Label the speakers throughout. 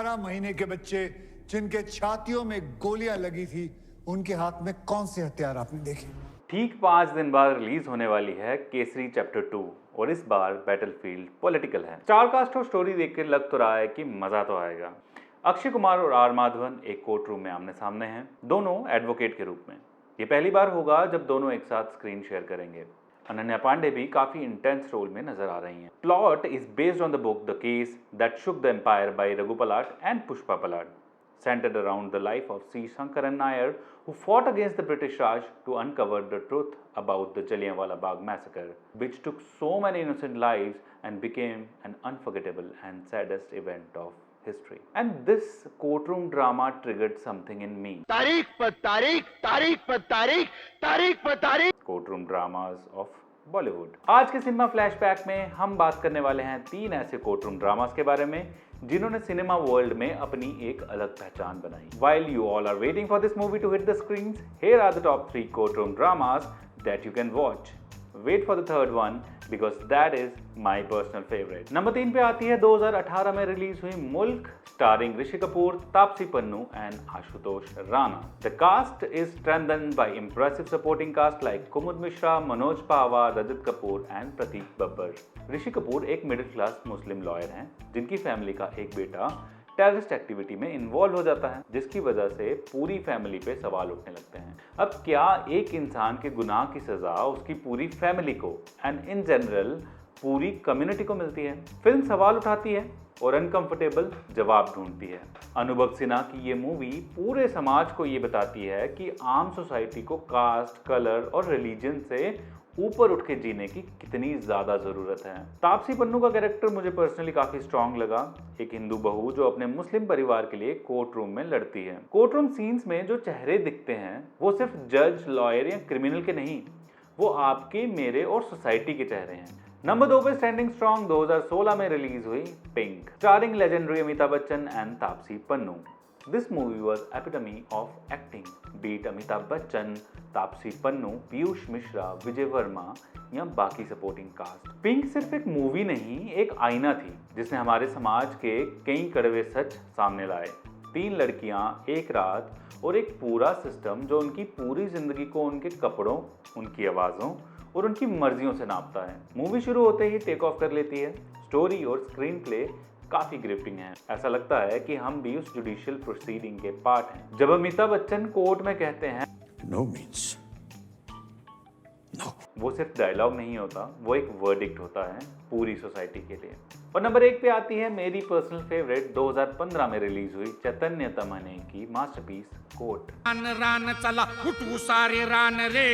Speaker 1: 12 महीने के बच्चे जिनके छातियों में गोलियां लगी थी, उनके हाथ में कौन से हथियार आपने देखे?
Speaker 2: ठीक 5 दिन बाद रिलीज होने वाली है केसरी चैप्टर 2 और इस बार बैटलफील्ड पॉलिटिकल है। स्टारकास्ट और स्टोरी देख के लग तो रहा है कि मजा तो आएगा। अक्षय कुमार और आर माधवन एक कोर्ट रूम में आमने सामने हैं, दोनों एडवोकेट के रूप में। ये पहली बार होगा जब दोनों एक साथ स्क्रीन शेयर करेंगे। अनन्या पांडे भी काफी इंटेंस रोल में नजर आ रही हैं। Plot is based on the book the case that shook the empire by Raghu Palat and Pushpa Palat, centered around the life of C. Shankaran Nair, who fought against the British Raj to uncover the truth about the Jallianwala Bagh massacre, which took so many innocent lives and became an unforgettable and saddest event of history. And this courtroom drama triggered something in me.
Speaker 3: तारीख पर तारीख, तारीख पर तारीख, तारीख पर तारीख।
Speaker 2: Courtroom dramas of Bollywood. आज के सिनेमा फ्लैशबैक में हम बात करने वाले हैं 3 ऐसे कोर्टरूम ड्रामास के बारे में जिन्होंने सिनेमा वर्ल्ड में अपनी एक अलग पहचान बनाई। While you all are waiting for this movie to hit the screens, here are the top 3 courtroom dramas that you can watch. Wait for the third one because that is my personal favorite. Number 3 पे आती है 2018 में रिलीज हुई मुल्क, starring Rishi Kapoor, Taapsee Pannu and Ashutosh Rana. The cast is strengthened by impressive supporting cast like Kumud Mishra, Manoj Pawa, Rajat Kapoor and प्रतीक बब्बर. ऋषि कपूर एक middle class मुस्लिम lawyer हैं जिनकी फैमिली का एक बेटा टेररिस्ट एक्टिविटी में इन्वॉल्व हो जाता है, जिसकी वजह से पूरी फैमिली पे सवाल उठने लगते हैं। अब क्या एक इंसान के गुनाह की सजा उसकी पूरी फैमिली को एंड इन जनरल पूरी कम्युनिटी को मिलती है? फिल्म सवाल उठाती है और अनकंफर्टेबल जवाब ढूंढती है। अनुभव सिन्हा की ये मूवी पूरे समाज को ये बताती है कि आम सोसाइटी को कास्ट, कलर और रिलीजन से ऊपर उठ के जीने की कितनी ज्यादा जरूरत है। तापसी पन्नू का कैरेक्टर मुझे पर्सनली काफी स्ट्रांग लगा। एक हिंदू बहू जो अपने मुस्लिम परिवार के लिए कोर्ट रूम में लड़ती है। कोर्ट रूम सीन्स में जो चेहरे दिखते हैं वो सिर्फ जज, लॉयर या क्रिमिनल के नहीं, वो आपके, मेरे और सोसाइटी के चेहरे हैं। नंबर 2 पे स्टैंडिंग स्ट्रांग 2016 में रिलीज हुई Pink, starring legendary Amitabh Bachchan and Taapsee Pannu. This movie was epitome of acting. Be it Amitabh Bachchan, Taapsee Pannu, Piyush Mishra, Vijay Varma या बाकी सपोर्टिंग कास्ट। पिंक सिर्फ एक मूवी नहीं, एक आईना थी जिसने हमारे समाज के कई कड़वे सच सामने लाए। 3 लड़कियां, एक रात और एक पूरा सिस्टम जो उनकी पूरी जिंदगी को उनके कपड़ों, उनकी आवाज़ों और उनकी मर्जियों से नापता है। मूवी शुरू होते ही टेक ऑफ कर लेती है। स्टोरी और स्क्रीन प्ले काफी ग्रिपिंग है। ऐसा लगता है कि हम भी उस जुडिशियल प्रोसीडिंग के पार्ट हैं। जब अमिताभ बच्चन कोर्ट में कहते हैं
Speaker 1: नो मीन्स नो,
Speaker 2: वो सिर्फ डायलॉग नहीं होता, वो एक वर्डिक्ट होता है पूरी सोसाइटी के लिए। और नंबर 1 पे आती है मेरी पर्सनल फेवरेट 2015 में रिलीज हुई चैतन्य तमने की मास्टरपीस कोर्ट।
Speaker 4: रान चला उठू सारे रान रे।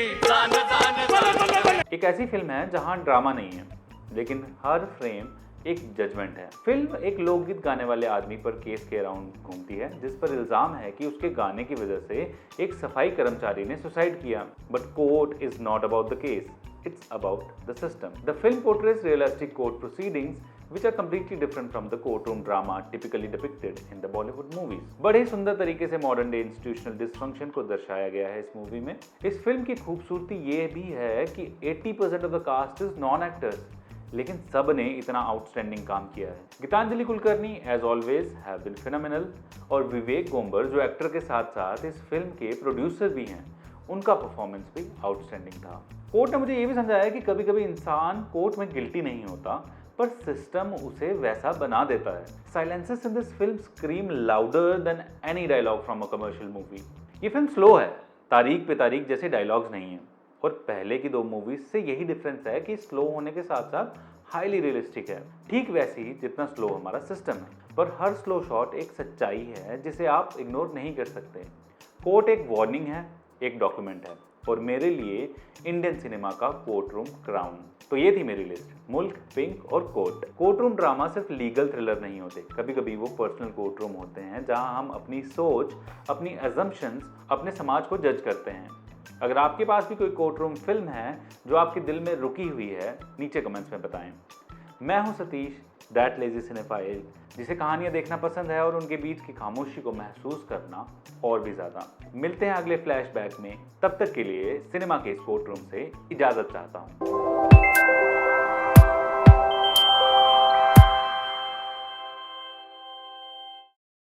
Speaker 2: एक ऐसी फिल्म है जहां ड्रामा नहीं है लेकिन हर फ्रेम एक जजमेंट है। फिल्म एक लोकगीत गाने वाले आदमी पर केस के अराउंड घूमती है जिस पर इल्जाम है कि उसके गाने की वजह से एक सफाई कर्मचारी ने सुसाइड किया। But court is not about the case, it's about the system. The film portrays realistic court proceedings which are completely different from the courtroom drama typically depicted in the Bollywood movies. बड़े सुंदर तरीके से modern day institutional dysfunction को दर्शाया गया है इस movie में। इस फिल्म की खूबसूरती ये भी है कि 80% of the cast is non actors, लेकिन सब ने इतना आउटस्टैंडिंग काम किया है। Geetanjali Kulkarni as always have been phenomenal और विवेक गोम्बर जो एक्टर के साथ साथ इस फिल्म के प्रोड्यूसर भी हैं, उनका परफॉर्मेंस भी आउटस्टैंडिंग था। कोर्ट ने मुझे ये भी समझाया कि कभी कभी इंसान कोर्ट में गिल्टी नहीं होता पर सिस्टम उसे वैसा बना देता है। Silences in this film scream louder than any dialogue from a commercial movie. ये फिल्म स्लो है, तारीख पे तारीख जैसे डायलॉग्स नहीं है और पहले की 2 मूवीज से यही डिफरेंस है कि स्लो होने के साथ साथ हाईली रियलिस्टिक है, ठीक वैसे ही जितना स्लो हमारा सिस्टम है। पर हर स्लो शॉट एक सच्चाई है जिसे आप इग्नोर नहीं कर सकते। कोर्ट एक वार्निंग है, एक डॉक्यूमेंट है और मेरे लिए इंडियन सिनेमा का कोर्ट रूम क्राउन। तो ये थी मेरी लिस्ट, मुल्क, पिंक और कोर्ट। कोर्ट रूम ड्रामा सिर्फ लीगल थ्रिलर नहीं होते, कभी कभी वो पर्सनल कोर्ट रूम होते हैं जहां हम अपनी सोच, अपनी अजम्पशंस, अपने समाज को जज करते हैं। अगर आपके पास भी कोई कोर्ट रूम फिल्म है जो आपके दिल में रुकी हुई है, नीचे कमेंट्स में बताएं। मैं हूं सतीश, दैट लेजी सिनेफाइल, जिसे कहानियां देखना पसंद है और उनके बीच की खामोशी को महसूस करना और भी ज़्यादा। मिलते हैं अगले फ्लैशबैक में, तब तक के लिए सिनेमा के इस कोर्ट रूम से इजाज़त चाहता हूं।